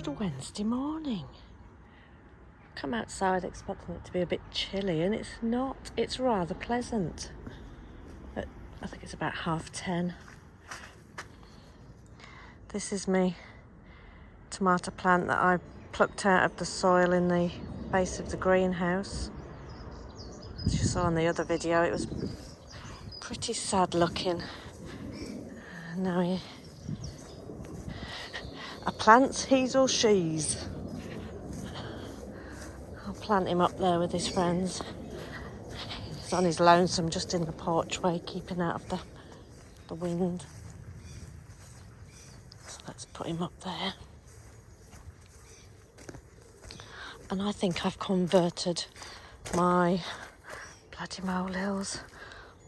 good Wednesday morning. Come outside expecting it to be a bit chilly, and it's not. It's rather pleasant. But I think it's about 10:30. This is me tomato plant that I plucked out of the soil in the base of the greenhouse. As you saw in the other video, it was pretty sad looking. Now a plant's he's or she's. I'll plant him up there with his friends. He's on his lonesome just in the porchway, keeping out of the wind. So let's put him up there. And I think I've converted my bloody molehills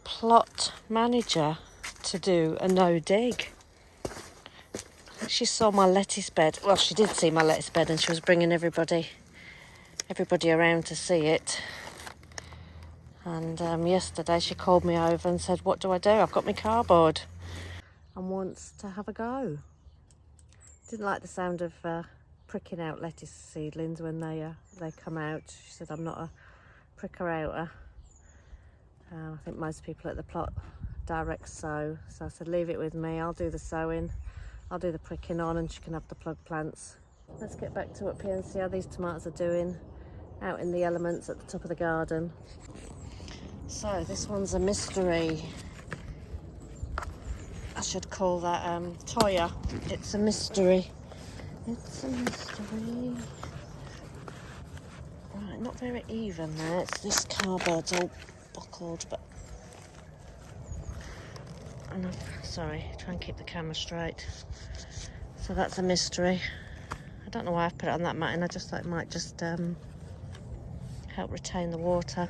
plot manager to do a no dig. She saw my lettuce bed. Well, she did see my lettuce bed, and she was bringing everybody around to see it. And yesterday she called me over and said, "What do I do? I've got my cardboard," and wants to have a go. Didn't like the sound of pricking out lettuce seedlings when they come out. She said, "I'm not a pricker outer." I think most people at the plot direct sow, so I said, "Leave it with me. I'll do the sowing. I'll do the pricking on, and she can have the plug plants." Let's get back to up here and see how these tomatoes are doing out in the elements at the top of the garden. So this one's a mystery. I should call that Toya. It's a mystery. It's a mystery. Right, not very even there. It's this cardboard's all buckled, but sorry, try and keep the camera straight. So that's a mystery. I don't know why I've put it on that matting. I just thought it might just help retain the water.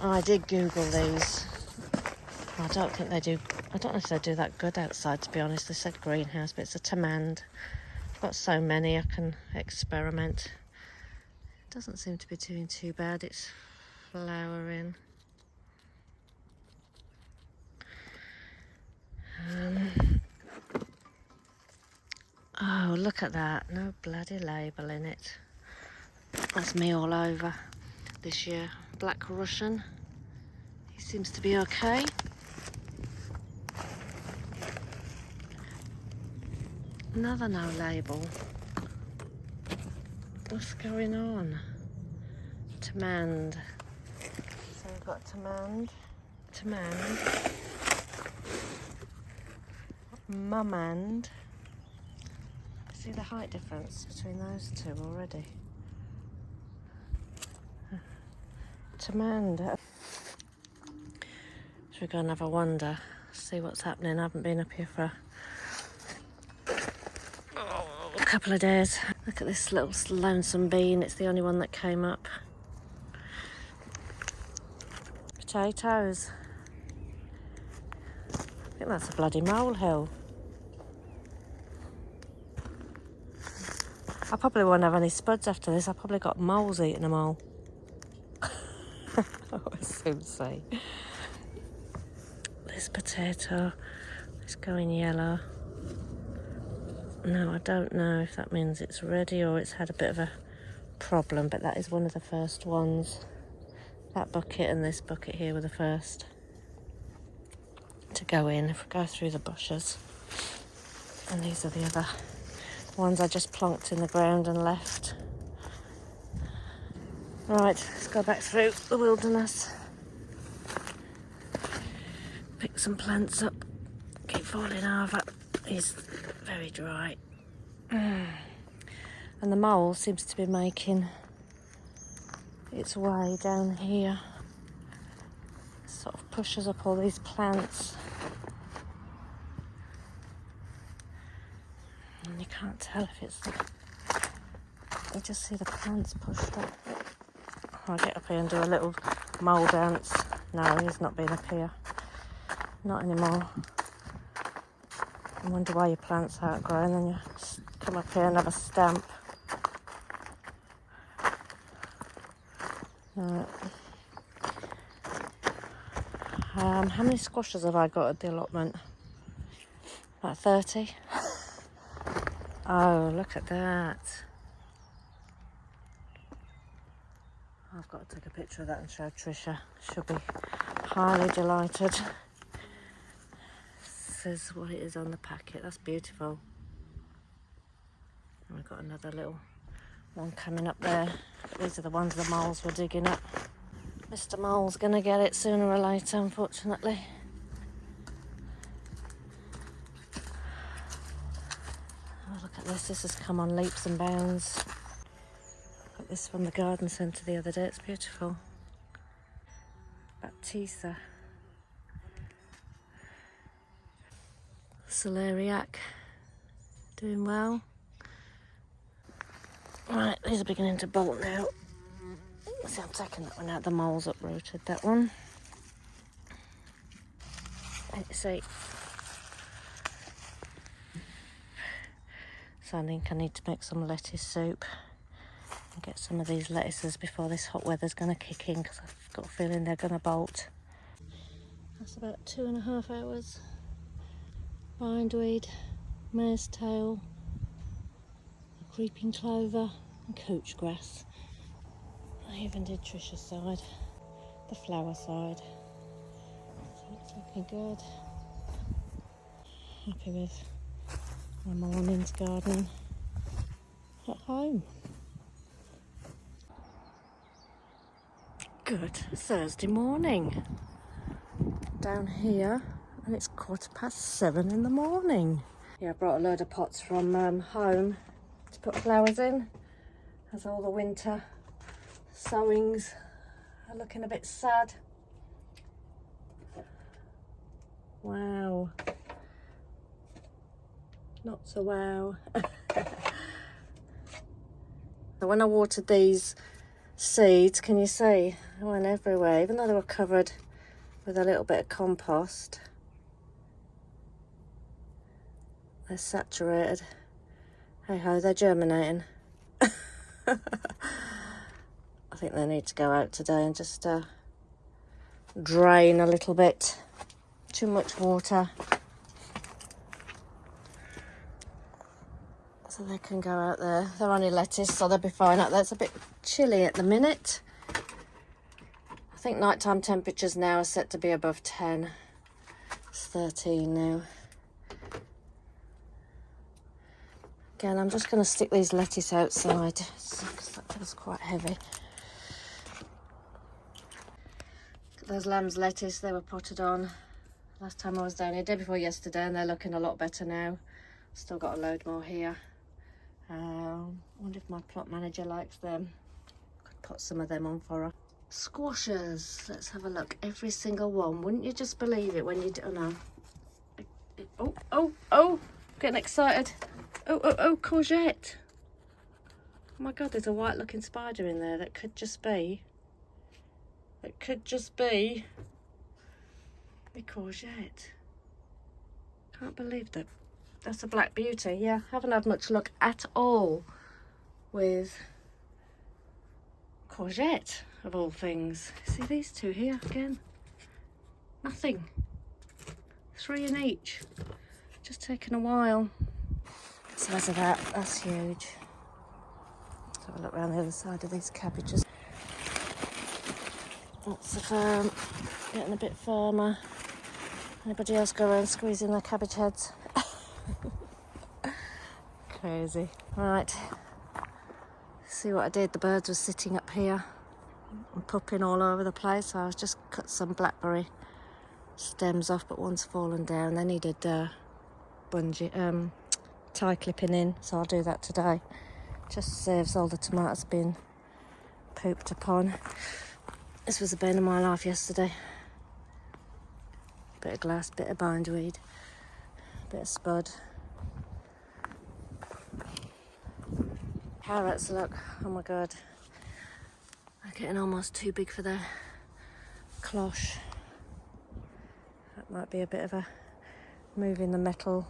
I did Google these. I don't think they do. I don't know if they do that good outside, to be honest. They said greenhouse, but it's a tamand. I've got so many I can experiment. It doesn't seem to be doing too bad. It's flowering. Oh, look at that. No bloody label in it. That's me all over this year. Black Russian. He seems to be okay. Another no label. What's going on? Tamand. So we've got tamand. Mumand. See the height difference between those two already? Tamand. Should we go and have a wander, see what's happening? I haven't been up here for a couple of days. Look at this little lonesome bean. It's the only one that came up. Potatoes. I think that's a bloody molehill. I probably won't have any spuds after this. I've probably got moles eating them all. I will soon see. This potato is going yellow. No, I don't know if that means it's ready or it's had a bit of a problem, but that is one of the first ones. That bucket and this bucket here were the first to go in. If we go through the bushes, and these are the other ones I just plonked in the ground and left. Right, let's go back through the wilderness. Pick some plants up. Keep falling over. It's very dry. And the mole seems to be making its way down here. Sort of pushes up all these plants. And you can't tell if it's you just see the plants pushed up. I'll get up here and do a little mole dance. No, he's not been up here. Not anymore. I wonder why your plants outgrow, and then you come up here and have a stamp. Right. How many squashes have I got at the allotment? About 30. Oh, look at that. I've got to take a picture of that and show Tricia. She'll be highly delighted. Says what it is on the packet. That's beautiful. And we've got another little one coming up there. These are the ones the moles were digging up. Mr. Mole's gonna get it sooner or later, unfortunately. Oh, look at this. This has come on leaps and bounds. Got this from the garden centre the other day. It's beautiful. Baptista. Celeriac. Doing well. Right, these are beginning to bolt now. See, I'm taking that one out. The mole's uprooted that one. Let's see. So I think I need to make some lettuce soup and get some of these lettuces before this hot weather's going to kick in, because I've got a feeling they're going to bolt. That's about 2.5 hours. Bindweed, mare's tail, creeping clover and couch grass. I even did Tricia's side, the flower side. So it's looking good. Happy with my morning's gardening at home. Good Thursday morning. Down here, and it's 7:15 in the morning. Yeah, I brought a load of pots from home to put flowers in, as all the winter sowings are looking a bit sad. Wow. Not so wow. So when I watered these seeds, can you see? I went everywhere, even though they were covered with a little bit of compost. They're saturated. Hey ho, they're germinating. I think they need to go out today and just drain a little bit. Too much water. So they can go out there. They're only lettuce, so they'll be fine out there. It's a bit chilly at the minute. I think nighttime temperatures now are set to be above 10. It's 13 now. Again, I'm just going to stick these lettuce outside because that feels quite heavy. Those lamb's lettuce, they were potted on last time I was down here, day before yesterday, and they're looking a lot better now. Still got a load more here. Wonder if my plot manager likes them. Could put some of them on for her. Squashes, let's have a look. Every single one. Wouldn't you just believe it when you do? Oh no. Oh, getting excited. Oh, courgette. Oh my god, there's a white looking spider in there. That could just be a courgette. Can't believe that. That's a black beauty. Yeah, haven't had much luck at all with courgette, of all things. See these two here again? Nothing. 3 in each. Just taken a while. So there's that's huge. Let's have a look around the other side of these cabbages. Lots of getting a bit firmer. Anybody else go around squeezing their cabbage heads? Crazy. Right. See what I did? The birds were sitting up here and popping all over the place. So I was just cut some blackberry stems off, but one's fallen down. They needed bungee tie clipping in, so I'll do that today. Just saves all the tomatoes being pooped upon. This was the bane of my life yesterday. Bit of glass, bit of bindweed, bit of spud. Carrots, look, oh my god, they're getting almost too big for their cloche. That might be a bit of a moving the metal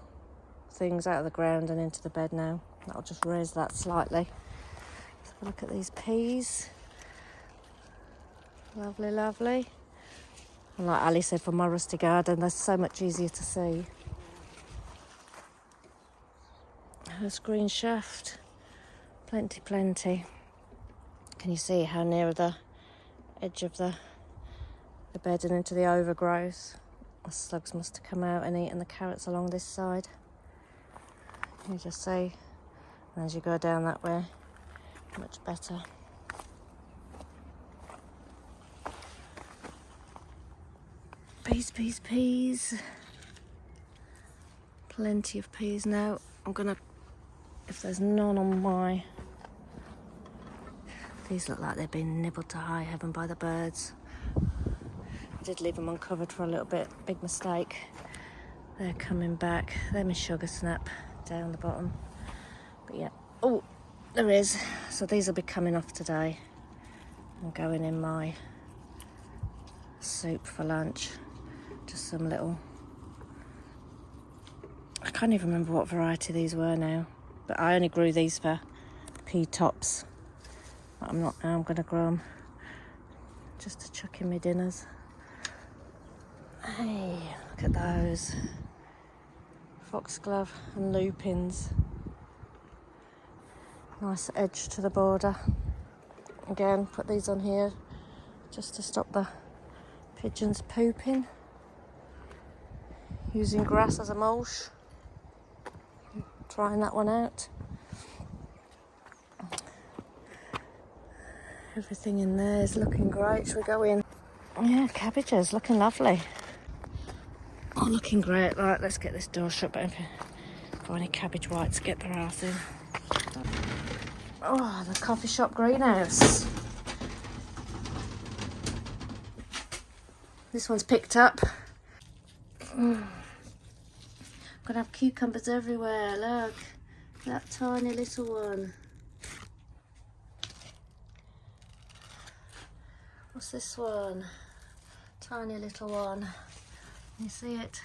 things out of the ground and into the bed now. That'll just raise that slightly. Let's have a look at these peas. Lovely, lovely. And like Ali said, from my rusty garden, they're so much easier to see. this green shaft. Plenty, plenty. Can you see how near the edge of the bed and into the overgrowth? The slugs must have come out and eaten the carrots along this side. You just see, and as you go down that way, much better. Peas, peas, peas. Plenty of peas now. I'm gonna, if there's none on my, these look like they've been nibbled to high heaven by the birds. I did leave them uncovered for a little bit, big mistake. They're coming back. They're my sugar snap down the bottom. But yeah, oh, there is. So these will be coming off today and going in my soup for lunch. Just some little, I can't even remember what variety these were now, but I only grew these for pea tops. But I'm going to grow them just to chuck in my dinners. Hey, look at those. Foxglove and lupins. Nice edge to the border. Again, put these on here just to stop the pigeons pooping. Using grass as a mulch. Trying that one out. Everything in there is looking great. Shall we go in? Yeah, cabbages looking lovely. Oh, looking great. Right, let's get this door shut before any cabbage whites get their arse in. Oh, the coffee shop greenhouse. This one's picked up. I'm gonna have cucumbers everywhere. Look, that tiny little one. What's this one? Tiny little one. You see it?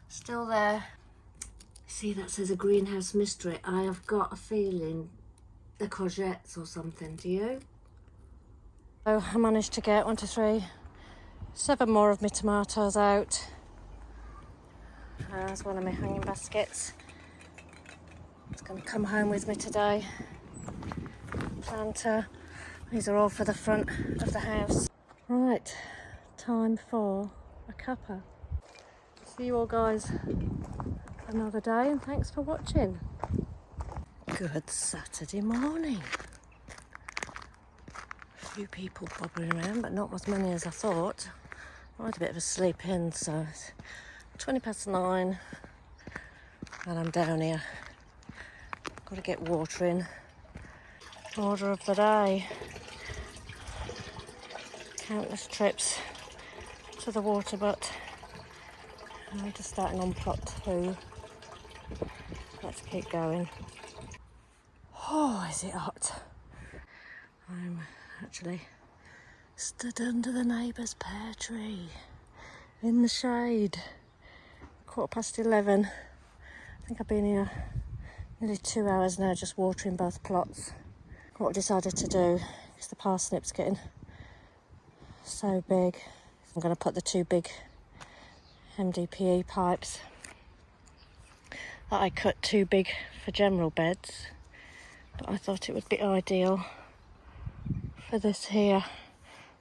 Still there. See, that says a greenhouse mystery. I have got a feeling they're courgettes or something. Do you? So I managed to get 1, 2, 3, 7 more of my tomatoes out. There's one of my hanging baskets. It's going to come home with me today. Planter. These are all for the front of the house. Right, time for a cuppa. See you all guys another day, and thanks for watching. Good Saturday morning. A few people bobbing around, but not as many as I thought. I had a bit of a sleep in, so it's 9:20 and I'm down here. Got to get water in. Order of the day. Countless trips to the water butt. I'm just starting on plot 2. Let's keep going. Oh, is it hot? I'm actually stood under the neighbour's pear tree in the shade. 11:15. I think I've been here nearly 2 hours now, just watering both plots. What I've decided to do is the parsnips getting so big. I'm going to put the 2 big MDPE pipes that I cut too big for general beds, but I thought it would be ideal for this here.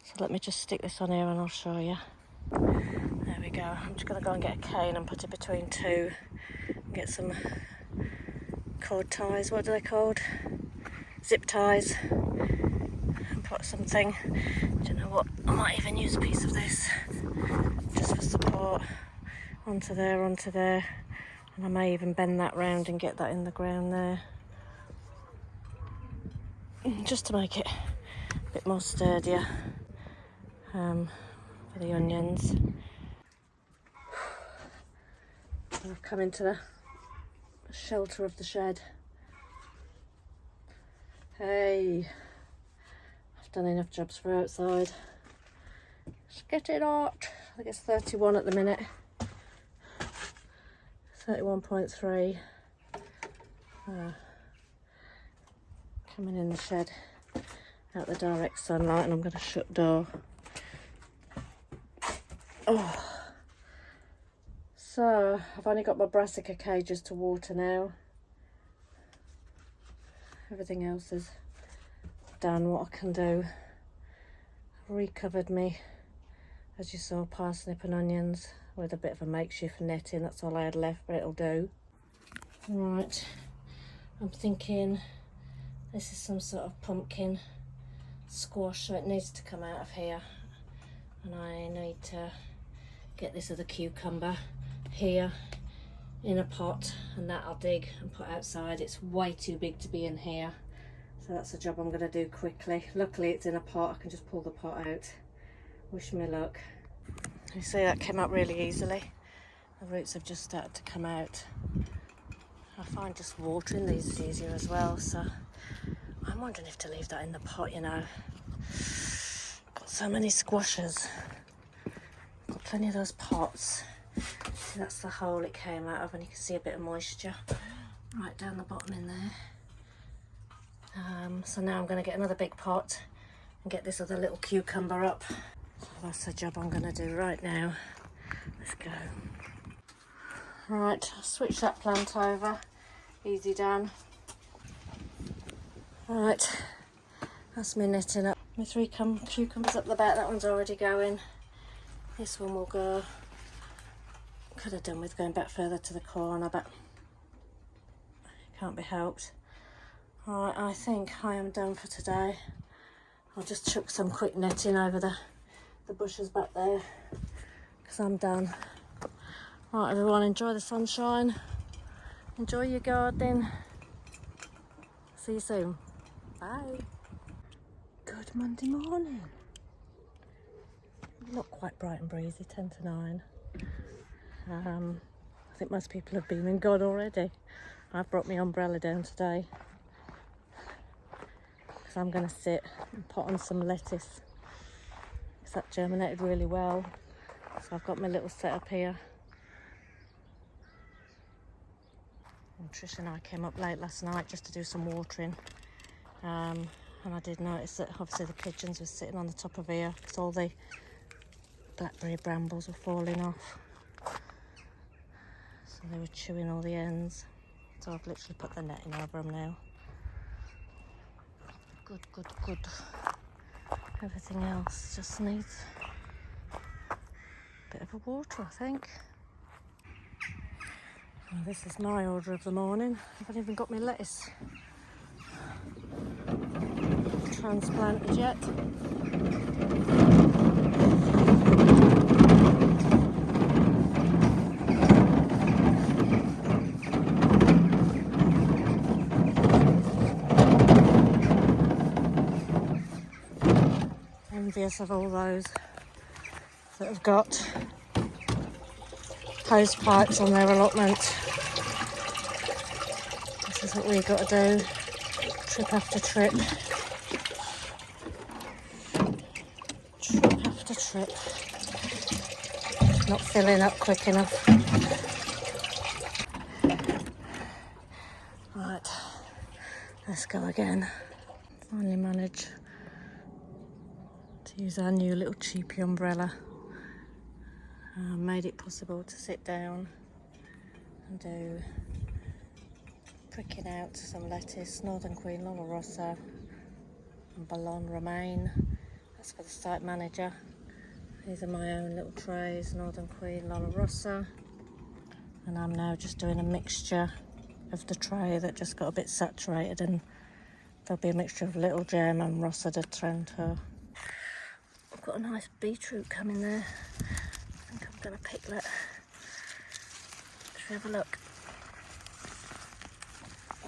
So let me just stick this on here and I'll show you. There we go. I'm just going to go and get a cane and put it between 2 and get some cord ties. What are they called? Zip ties. And put something, do you know what, I might even use a piece of this just for support. Onto there, and I may even bend that round and get that in the ground there, just to make it a bit more sturdier for the onions. I've come into the shelter of the shed. Hey, I've done enough jobs for outside. It's getting hot. I think it's 31 at the minute. 31.3. Coming in the shed out the direct sunlight, and I'm going to shut door. Oh, so I've only got my brassica cages to water now. everything else is done what I can do. I've recovered me, as you saw, parsnip and onions with a bit of a makeshift netting. That's all I had left, but it'll do. Right, I'm thinking this is some sort of pumpkin squash, so it needs to come out of here, and I need to get this other cucumber here in a pot, and that I'll dig and put outside. It's way too big to be in here, so that's a job I'm going to do quickly. Luckily it's in a pot, I can just pull the pot out. Wish me luck. You see, that came up really easily. The roots have just started to come out. I find just watering these is easier as well, so I'm wondering if to leave that in the pot, you know. Got so many squashes. Got plenty of those pots. See, that's the hole it came out of, and you can see a bit of moisture right down the bottom in there. So now I'm going to get another big pot and get this other little cucumber up. So that's the job I'm going to do right now. Let's go. Right, switch that plant over. Easy done. Right, that's me knitting up my 3 cucumbers up the back. That one's already going. This one will go. Could have done with going back further to the corner, but can't be helped. Alright, I think I am done for today. I'll just chuck some quick netting over the bushes back there, because I'm done. Right everyone, enjoy the sunshine. Enjoy your gardening. See you soon. Bye. Good Monday morning. Not quite bright and breezy, 10 to 9. I think most people have been and gone already. I've brought my umbrella down today because I'm going to sit and pot on some lettuce, because that germinated really well. So I've got my little setup here. And Tricia and I came up late last night just to do some watering, and I did notice that obviously the pigeons were sitting on the top of here because all the blackberry brambles were falling off. So they were chewing all the ends. So I've literally put the netting over them now. Good, good, good. Everything else just needs a bit of a water, I think. Well, this is my order of the morning. I haven't even got my lettuce transplanted yet. Envious of all those that have got hose pipes on their allotment. This is what we've got to do, trip after trip. Trip after trip. Not filling up quick enough. Right, let's go again. Finally managed to use our new little cheapy umbrella. Made it possible to sit down and do pricking out some lettuce, Northern Queen, Lola Rossa and Ballon Romaine. That's for the site manager. These are my own little trays, Northern Queen, Lola Rossa. And I'm now just doing a mixture of the tray that just got a bit saturated, and there'll be a mixture of Little Gem and Rossa de Trento. I've got a nice beetroot coming there. I think I'm going to pick that. Should we have a look?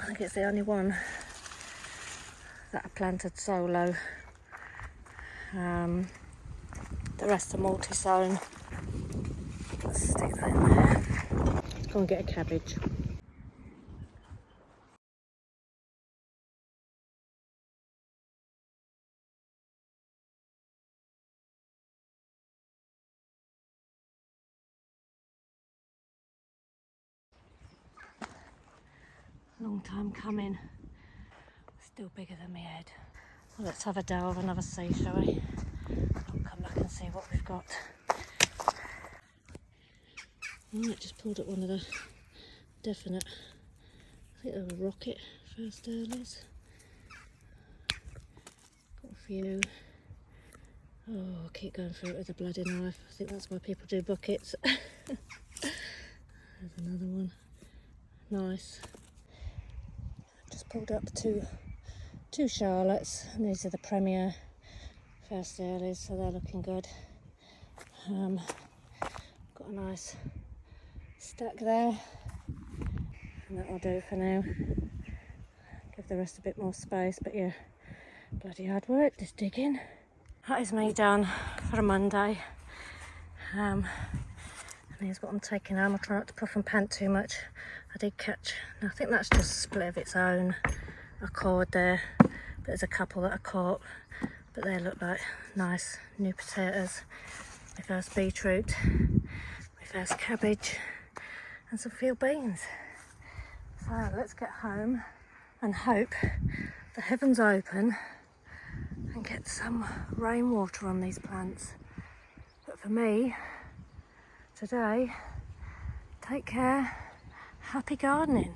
I think it's the only one that I planted solo. The rest are multi-sown. Let's stick that in there. Let's go and get a cabbage. Long time coming. Still bigger than my head. Well, let's have a delve, another see, shall we? I'll come back and see what we've got. Right, just pulled up one of the definite, I think they were rocket first earlies. few. Oh, I keep going through it with a bloody knife. I think that's why people do buckets. There's another one. Nice. Just pulled up two Charlottes, and these are the Premier first earlies, so they're looking good. Got a nice stack there, and that'll do for now. Give the rest a bit more space, but yeah, bloody hard work this digging. That is me done for a Monday. And here's what I'm taking home. I'll try not to puff and pant too much. I did catch, I think that's just a split of its own accord there, but there's a couple that are caught, but they look like nice new potatoes. My first beetroot, my first cabbage, and some field beans. So let's get home and hope the heavens open and get some rainwater on these plants. But for me, today, take care, happy gardening.